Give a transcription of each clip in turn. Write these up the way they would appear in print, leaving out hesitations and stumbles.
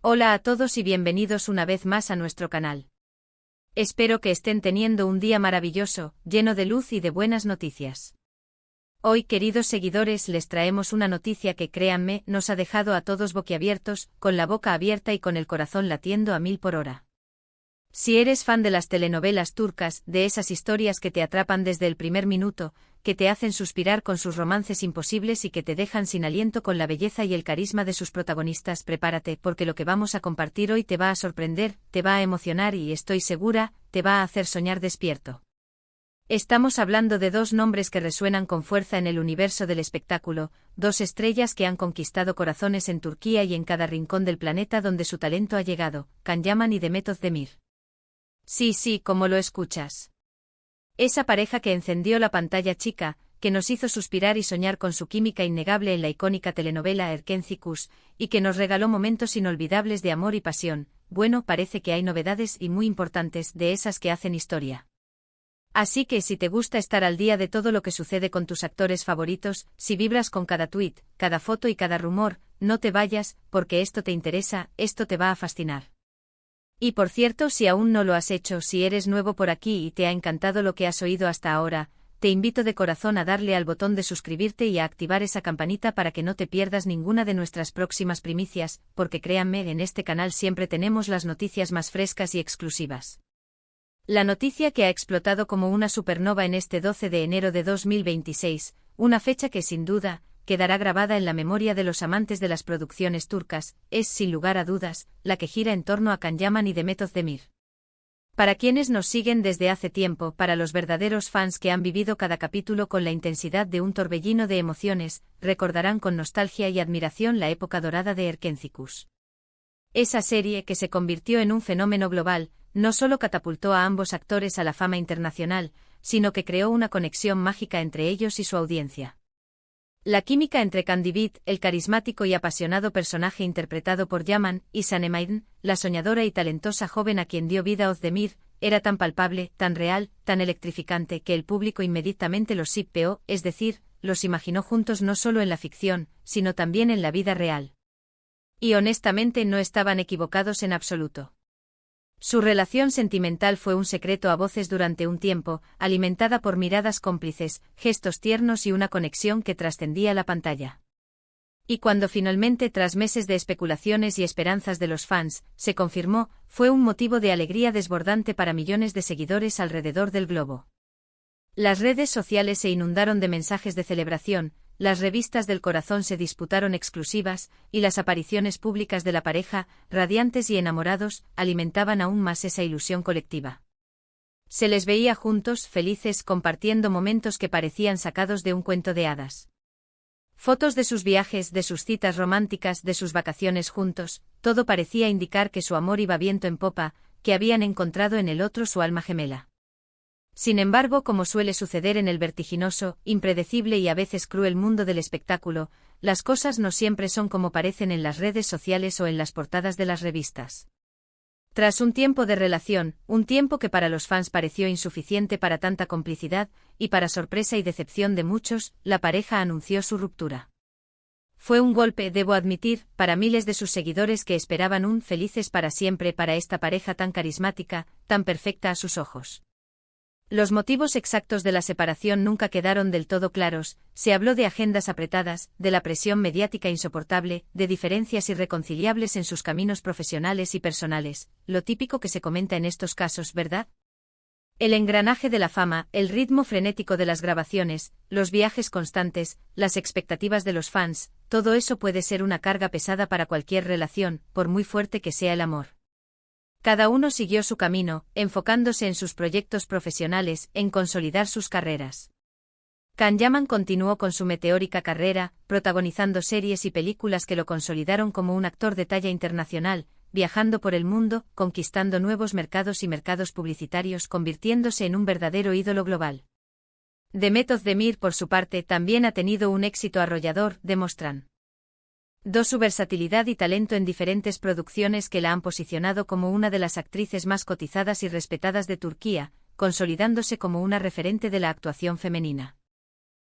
Hola a todos y bienvenidos una vez más a nuestro canal. Espero que estén teniendo un día maravilloso, lleno de luz y de buenas noticias. Hoy, queridos seguidores, les traemos una noticia que, créanme, nos ha dejado a todos boquiabiertos, con la boca abierta y con el corazón latiendo a 1000 por hora. Si eres fan de las telenovelas turcas, de esas historias que te atrapan desde el primer minuto, que te hacen suspirar con sus romances imposibles y que te dejan sin aliento con la belleza y el carisma de sus protagonistas, prepárate, porque lo que vamos a compartir hoy te va a sorprender, te va a emocionar y, estoy segura, te va a hacer soñar despierto. Estamos hablando de dos nombres que resuenan con fuerza en el universo del espectáculo, dos estrellas que han conquistado corazones en Turquía y en cada rincón del planeta donde su talento ha llegado, Can Yaman y Demet Özdemir. Sí, como lo escuchas. Esa pareja que encendió la pantalla chica, que nos hizo suspirar y soñar con su química innegable en la icónica telenovela Erkenci, y que nos regaló momentos inolvidables de amor y pasión. Bueno, parece que hay novedades y muy importantes, de esas que hacen historia. Así que si te gusta estar al día de todo lo que sucede con tus actores favoritos, si vibras con cada tuit, cada foto y cada rumor, no te vayas, porque esto te interesa, esto te va a fascinar. Y por cierto, si aún no lo has hecho, si eres nuevo por aquí y te ha encantado lo que has oído hasta ahora, te invito de corazón a darle al botón de suscribirte y a activar esa campanita para que no te pierdas ninguna de nuestras próximas primicias, porque créanme, en este canal siempre tenemos las noticias más frescas y exclusivas. La noticia que ha explotado como una supernova en este 12 de enero de 2026, una fecha que sin duda quedará grabada en la memoria de los amantes de las producciones turcas, es, sin lugar a dudas, la que gira en torno a Can Yaman y Demet Özdemir. Para quienes nos siguen desde hace tiempo, para los verdaderos fans que han vivido cada capítulo con la intensidad de un torbellino de emociones, recordarán con nostalgia y admiración la época dorada de Erkenci. Esa serie, que se convirtió en un fenómeno global, no solo catapultó a ambos actores a la fama internacional, sino que creó una conexión mágica entre ellos y su audiencia. La química entre Candivit, el carismático y apasionado personaje interpretado por Yaman, y Sanem, la soñadora y talentosa joven a quien dio vida Özdemir, era tan palpable, tan real, tan electrificante que el público inmediatamente los shippeó, es decir, los imaginó juntos no solo en la ficción, sino también en la vida real. Y honestamente no estaban equivocados en absoluto. Su relación sentimental fue un secreto a voces durante un tiempo, alimentada por miradas cómplices, gestos tiernos y una conexión que trascendía la pantalla. Y cuando finalmente, tras meses de especulaciones y esperanzas de los fans, se confirmó, fue un motivo de alegría desbordante para millones de seguidores alrededor del globo. Las redes sociales se inundaron de mensajes de celebración, las revistas del corazón se disputaron exclusivas, y las apariciones públicas de la pareja, radiantes y enamorados, alimentaban aún más esa ilusión colectiva. Se les veía juntos, felices, compartiendo momentos que parecían sacados de un cuento de hadas. Fotos de sus viajes, de sus citas románticas, de sus vacaciones juntos, todo parecía indicar que su amor iba viento en popa, que habían encontrado en el otro su alma gemela. Sin embargo, como suele suceder en el vertiginoso, impredecible y a veces cruel mundo del espectáculo, las cosas no siempre son como parecen en las redes sociales o en las portadas de las revistas. Tras un tiempo de relación, un tiempo que para los fans pareció insuficiente para tanta complicidad, y para sorpresa y decepción de muchos, la pareja anunció su ruptura. Fue un golpe, debo admitir, para miles de sus seguidores que esperaban un felices para siempre para esta pareja tan carismática, tan perfecta a sus ojos. Los motivos exactos de la separación nunca quedaron del todo claros, se habló de agendas apretadas, de la presión mediática insoportable, de diferencias irreconciliables en sus caminos profesionales y personales, lo típico que se comenta en estos casos, ¿verdad? El engranaje de la fama, el ritmo frenético de las grabaciones, los viajes constantes, las expectativas de los fans, todo eso puede ser una carga pesada para cualquier relación, por muy fuerte que sea el amor. Cada uno siguió su camino, enfocándose en sus proyectos profesionales, en consolidar sus carreras. Can Yaman continuó con su meteórica carrera, protagonizando series y películas que lo consolidaron como un actor de talla internacional, viajando por el mundo, conquistando nuevos mercados y mercados publicitarios, convirtiéndose en un verdadero ídolo global. Demet Özdemir, por su parte, también ha tenido un éxito arrollador, demuestran su versatilidad y talento en diferentes producciones que la han posicionado como una de las actrices más cotizadas y respetadas de Turquía, consolidándose como una referente de la actuación femenina.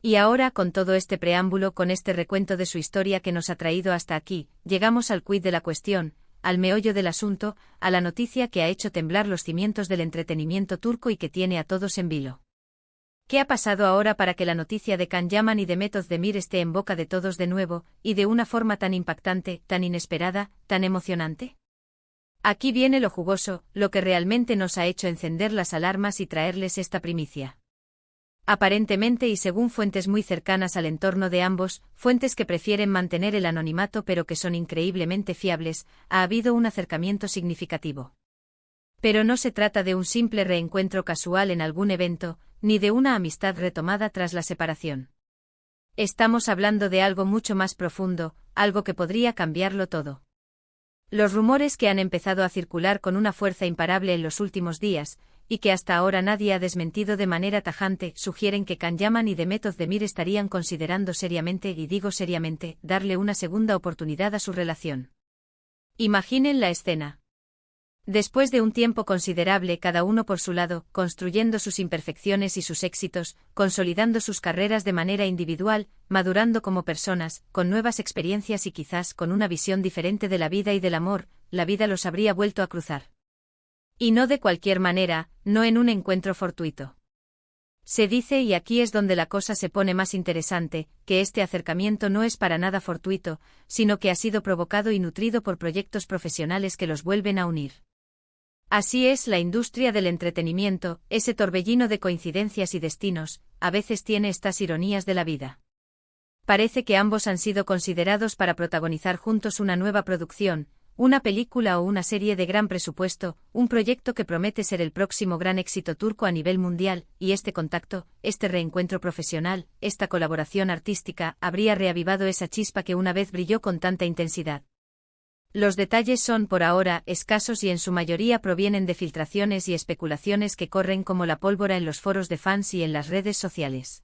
Y ahora, con todo este preámbulo, con este recuento de su historia que nos ha traído hasta aquí, llegamos al quid de la cuestión, al meollo del asunto, a la noticia que ha hecho temblar los cimientos del entretenimiento turco y que tiene a todos en vilo. ¿Qué ha pasado ahora para que la noticia de Can Yaman y de Meth Özdemir esté en boca de todos de nuevo, y de una forma tan impactante, tan inesperada, tan emocionante? Aquí viene lo jugoso, lo que realmente nos ha hecho encender las alarmas y traerles esta primicia. Aparentemente y según fuentes muy cercanas al entorno de ambos, fuentes que prefieren mantener el anonimato pero que son increíblemente fiables, ha habido un acercamiento significativo. Pero no se trata de un simple reencuentro casual en algún evento, ni de una amistad retomada tras la separación. Estamos hablando de algo mucho más profundo, algo que podría cambiarlo todo. Los rumores que han empezado a circular con una fuerza imparable en los últimos días, y que hasta ahora nadie ha desmentido de manera tajante, sugieren que Can Yaman y Meth Özdemir estarían considerando seriamente, y digo seriamente, darle una segunda oportunidad a su relación. Imaginen la escena. Después de un tiempo considerable cada uno por su lado, construyendo sus imperfecciones y sus éxitos, consolidando sus carreras de manera individual, madurando como personas, con nuevas experiencias y quizás con una visión diferente de la vida y del amor, la vida los habría vuelto a cruzar. Y no de cualquier manera, no en un encuentro fortuito. Se dice, y aquí es donde la cosa se pone más interesante, que este acercamiento no es para nada fortuito, sino que ha sido provocado y nutrido por proyectos profesionales que los vuelven a unir. Así es la industria del entretenimiento, ese torbellino de coincidencias y destinos, a veces tiene estas ironías de la vida. Parece que ambos han sido considerados para protagonizar juntos una nueva producción, una película o una serie de gran presupuesto, un proyecto que promete ser el próximo gran éxito turco a nivel mundial, y este contacto, este reencuentro profesional, esta colaboración artística, habría reavivado esa chispa que una vez brilló con tanta intensidad. Los detalles son por ahora escasos y en su mayoría provienen de filtraciones y especulaciones que corren como la pólvora en los foros de fans y en las redes sociales.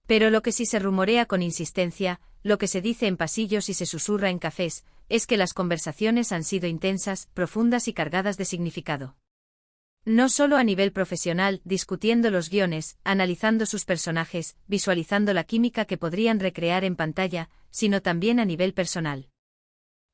Pero lo que sí se rumorea con insistencia, lo que se dice en pasillos y se susurra en cafés, es que las conversaciones han sido intensas, profundas y cargadas de significado. No solo a nivel profesional, discutiendo los guiones, analizando sus personajes, visualizando la química que podrían recrear en pantalla, sino también a nivel personal.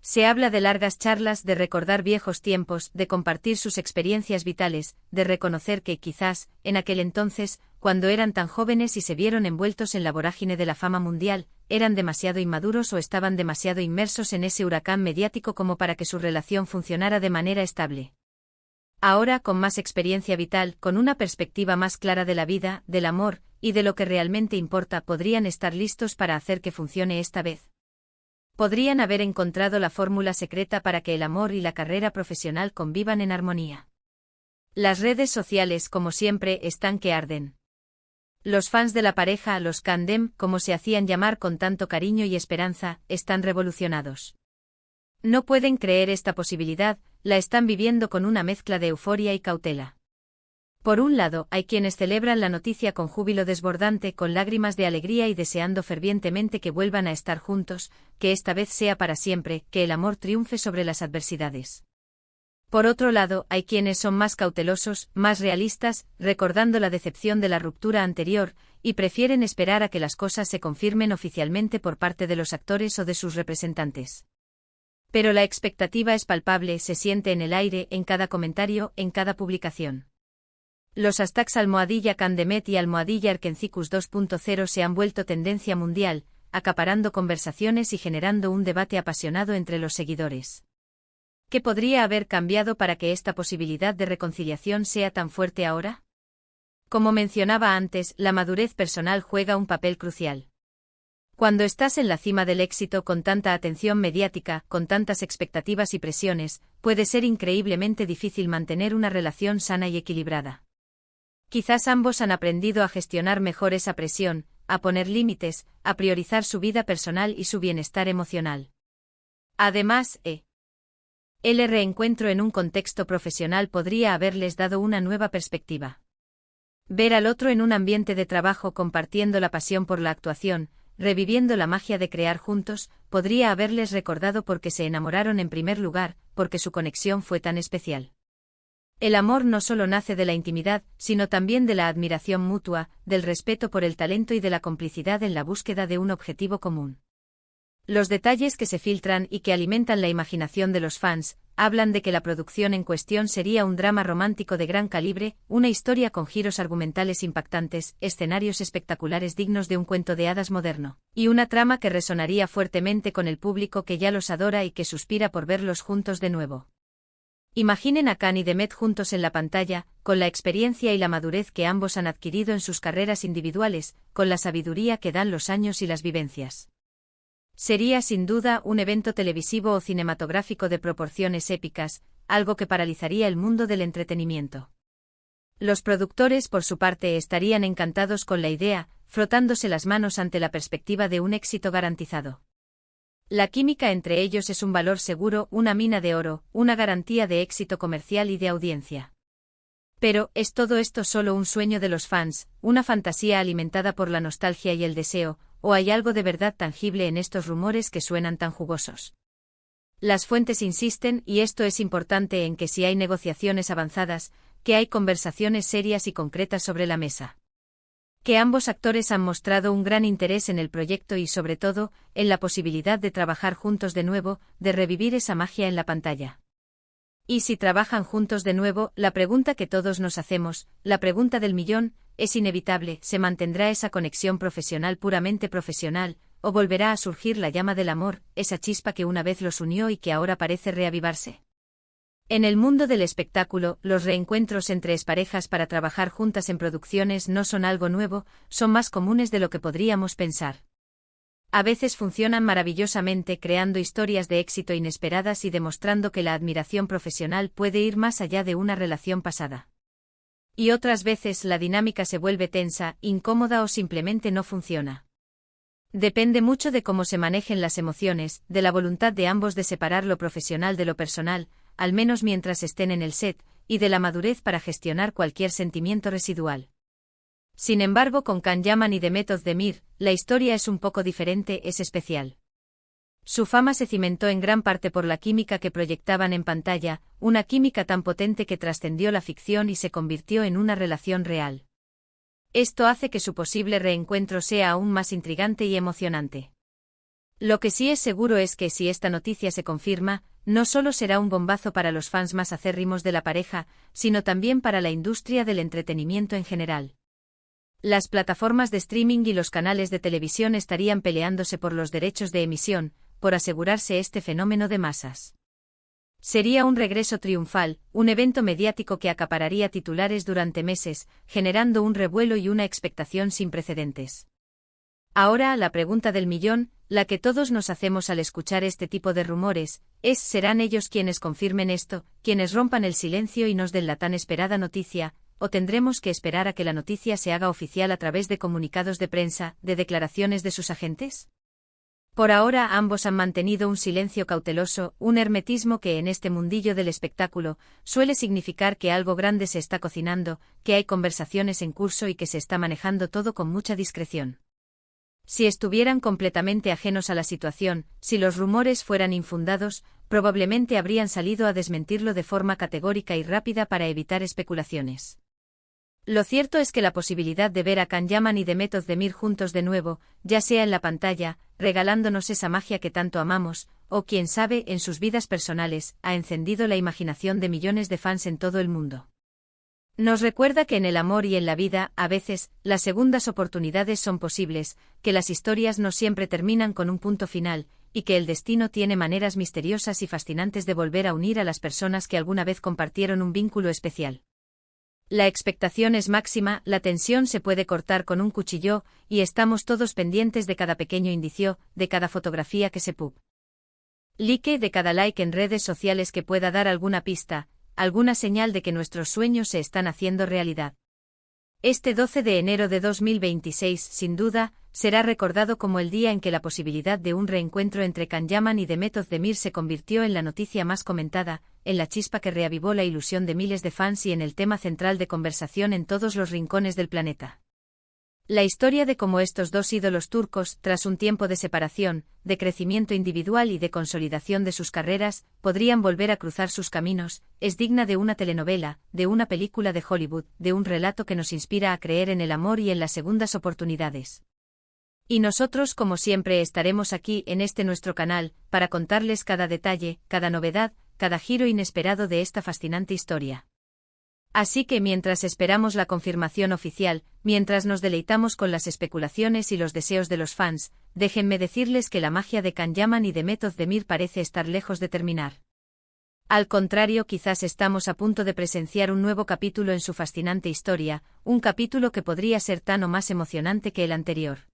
Se habla de largas charlas, de recordar viejos tiempos, de compartir sus experiencias vitales, de reconocer que quizás, en aquel entonces, cuando eran tan jóvenes y se vieron envueltos en la vorágine de la fama mundial, eran demasiado inmaduros o estaban demasiado inmersos en ese huracán mediático como para que su relación funcionara de manera estable. Ahora, con más experiencia vital, con una perspectiva más clara de la vida, del amor, y de lo que realmente importa, podrían estar listos para hacer que funcione esta vez. Podrían haber encontrado la fórmula secreta para que el amor y la carrera profesional convivan en armonía. Las redes sociales, como siempre, están que arden. Los fans de la pareja, los Kandem, como se hacían llamar con tanto cariño y esperanza, están revolucionados. No pueden creer esta posibilidad, la están viviendo con una mezcla de euforia y cautela. Por un lado, hay quienes celebran la noticia con júbilo desbordante, con lágrimas de alegría y deseando fervientemente que vuelvan a estar juntos, que esta vez sea para siempre, que el amor triunfe sobre las adversidades. Por otro lado, hay quienes son más cautelosos, más realistas, recordando la decepción de la ruptura anterior, y prefieren esperar a que las cosas se confirmen oficialmente por parte de los actores o de sus representantes. Pero la expectativa es palpable, se siente en el aire, en cada comentario, en cada publicación. Los hashtags #Candemet y #Erkencicus 2.0 se han vuelto tendencia mundial, acaparando conversaciones y generando un debate apasionado entre los seguidores. ¿Qué podría haber cambiado para que esta posibilidad de reconciliación sea tan fuerte ahora? Como mencionaba antes, la madurez personal juega un papel crucial. Cuando estás en la cima del éxito con tanta atención mediática, con tantas expectativas y presiones, puede ser increíblemente difícil mantener una relación sana y equilibrada. Quizás ambos han aprendido a gestionar mejor esa presión, a poner límites, a priorizar su vida personal y su bienestar emocional. Además, el reencuentro en un contexto profesional podría haberles dado una nueva perspectiva. Ver al otro en un ambiente de trabajo compartiendo la pasión por la actuación, reviviendo la magia de crear juntos, podría haberles recordado por qué se enamoraron en primer lugar, porque su conexión fue tan especial. El amor no solo nace de la intimidad, sino también de la admiración mutua, del respeto por el talento y de la complicidad en la búsqueda de un objetivo común. Los detalles que se filtran y que alimentan la imaginación de los fans, hablan de que la producción en cuestión sería un drama romántico de gran calibre, una historia con giros argumentales impactantes, escenarios espectaculares dignos de un cuento de hadas moderno, y una trama que resonaría fuertemente con el público que ya los adora y que suspira por verlos juntos de nuevo. Imaginen a Khan y Demet juntos en la pantalla, con la experiencia y la madurez que ambos han adquirido en sus carreras individuales, con la sabiduría que dan los años y las vivencias. Sería sin duda un evento televisivo o cinematográfico de proporciones épicas, algo que paralizaría el mundo del entretenimiento. Los productores, por su parte, estarían encantados con la idea, frotándose las manos ante la perspectiva de un éxito garantizado. La química entre ellos es un valor seguro, una mina de oro, una garantía de éxito comercial y de audiencia. Pero, ¿es todo esto solo un sueño de los fans, una fantasía alimentada por la nostalgia y el deseo, o hay algo de verdad tangible en estos rumores que suenan tan jugosos? Las fuentes insisten, y esto es importante, en que si hay negociaciones avanzadas, que hay conversaciones serias y concretas sobre la mesa. Que ambos actores han mostrado un gran interés en el proyecto y, sobre todo, en la posibilidad de trabajar juntos de nuevo, de revivir esa magia en la pantalla. Y si trabajan juntos de nuevo, la pregunta que todos nos hacemos, la pregunta del millón, es inevitable: ¿se mantendrá esa conexión profesional puramente profesional, o volverá a surgir la llama del amor, esa chispa que una vez los unió y que ahora parece reavivarse? En el mundo del espectáculo, los reencuentros entre exparejas para trabajar juntas en producciones no son algo nuevo, son más comunes de lo que podríamos pensar. A veces funcionan maravillosamente, creando historias de éxito inesperadas y demostrando que la admiración profesional puede ir más allá de una relación pasada. Y otras veces la dinámica se vuelve tensa, incómoda o simplemente no funciona. Depende mucho de cómo se manejen las emociones, de la voluntad de ambos de separar lo profesional de lo personal, al menos mientras estén en el set, y de la madurez para gestionar cualquier sentimiento residual. Sin embargo, con Can Yaman y Demet Özdemir, la historia es un poco diferente, es especial. Su fama se cimentó en gran parte por la química que proyectaban en pantalla, una química tan potente que trascendió la ficción y se convirtió en una relación real. Esto hace que su posible reencuentro sea aún más intrigante y emocionante. Lo que sí es seguro es que, si esta noticia se confirma, no solo será un bombazo para los fans más acérrimos de la pareja, sino también para la industria del entretenimiento en general. Las plataformas de streaming y los canales de televisión estarían peleándose por los derechos de emisión, por asegurarse este fenómeno de masas. Sería un regreso triunfal, un evento mediático que acapararía titulares durante meses, generando un revuelo y una expectación sin precedentes. Ahora, la pregunta del millón, la que todos nos hacemos al escuchar este tipo de rumores, es: ¿serán ellos quienes confirmen esto, quienes rompan el silencio y nos den la tan esperada noticia, o tendremos que esperar a que la noticia se haga oficial a través de comunicados de prensa, de declaraciones de sus agentes? Por ahora ambos han mantenido un silencio cauteloso, un hermetismo que en este mundillo del espectáculo suele significar que algo grande se está cocinando, que hay conversaciones en curso y que se está manejando todo con mucha discreción. Si estuvieran completamente ajenos a la situación, si los rumores fueran infundados, probablemente habrían salido a desmentirlo de forma categórica y rápida para evitar especulaciones. Lo cierto es que la posibilidad de ver a Can Yaman y Demet Özdemir juntos de nuevo, ya sea en la pantalla, regalándonos esa magia que tanto amamos, o quién sabe, en sus vidas personales, ha encendido la imaginación de millones de fans en todo el mundo. Nos recuerda que en el amor y en la vida, a veces, las segundas oportunidades son posibles, que las historias no siempre terminan con un punto final, y que el destino tiene maneras misteriosas y fascinantes de volver a unir a las personas que alguna vez compartieron un vínculo especial. La expectación es máxima, la tensión se puede cortar con un cuchillo, y estamos todos pendientes de cada pequeño indicio, de cada fotografía que se publique, de cada like en redes sociales que pueda dar alguna pista, alguna señal de que nuestros sueños se están haciendo realidad. Este 12 de enero de 2026, sin duda, será recordado como el día en que la posibilidad de un reencuentro entre Can Yaman y Demet Özdemir se convirtió en la noticia más comentada, en la chispa que reavivó la ilusión de miles de fans y en el tema central de conversación en todos los rincones del planeta. La historia de cómo estos dos ídolos turcos, tras un tiempo de separación, de crecimiento individual y de consolidación de sus carreras, podrían volver a cruzar sus caminos, es digna de una telenovela, de una película de Hollywood, de un relato que nos inspira a creer en el amor y en las segundas oportunidades. Y nosotros como siempre estaremos aquí en este nuestro canal, para contarles cada detalle, cada novedad, cada giro inesperado de esta fascinante historia. Así que mientras esperamos la confirmación oficial, mientras nos deleitamos con las especulaciones y los deseos de los fans, déjenme decirles que la magia de Can Yaman y de Method Demir parece estar lejos de terminar. Al contrario, quizás estamos a punto de presenciar un nuevo capítulo en su fascinante historia, un capítulo que podría ser tan o más emocionante que el anterior.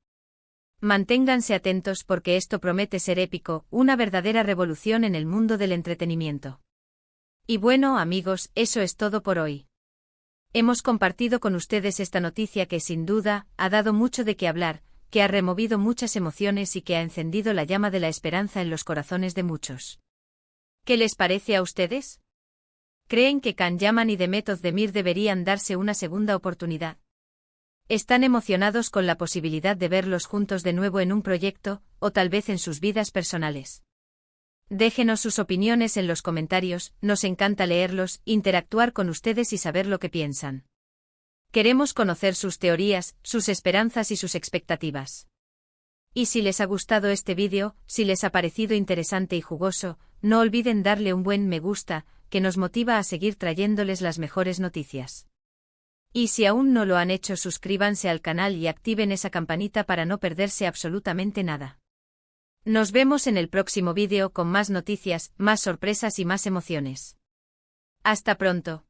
Manténganse atentos porque esto promete ser épico, una verdadera revolución en el mundo del entretenimiento. Y bueno, amigos, eso es todo por hoy. Hemos compartido con ustedes esta noticia que sin duda ha dado mucho de qué hablar, que ha removido muchas emociones y que ha encendido la llama de la esperanza en los corazones de muchos. ¿Qué les parece a ustedes? ¿Creen que Can Yaman y The Method Demir deberían darse una segunda oportunidad? ¿Están emocionados con la posibilidad de verlos juntos de nuevo en un proyecto, o tal vez en sus vidas personales? Déjenos sus opiniones en los comentarios, nos encanta leerlos, interactuar con ustedes y saber lo que piensan. Queremos conocer sus teorías, sus esperanzas y sus expectativas. Y si les ha gustado este vídeo, si les ha parecido interesante y jugoso, no olviden darle un buen me gusta, que nos motiva a seguir trayéndoles las mejores noticias. Y si aún no lo han hecho, suscríbanse al canal y activen esa campanita para no perderse absolutamente nada. Nos vemos en el próximo vídeo con más noticias, más sorpresas y más emociones. Hasta pronto.